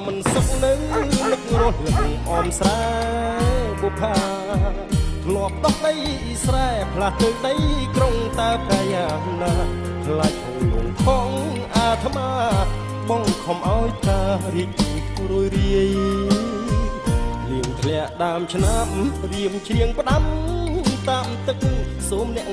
មិនសុខនឹងនឹករស់លំអមស្រែបុផាធ្លាប់ដុះដីស្រែផ្លាស់ទៅដីក្រុងតើប្រយ៉ាណាខ្លាចហងលងផងអាត្មាបងខំឲ្យតារីករួយរាយលៀងធ្លាក់ដើមឆ្នាំរៀមជ្រៀងផ្ដាំតាមទឹកសូមអ្នក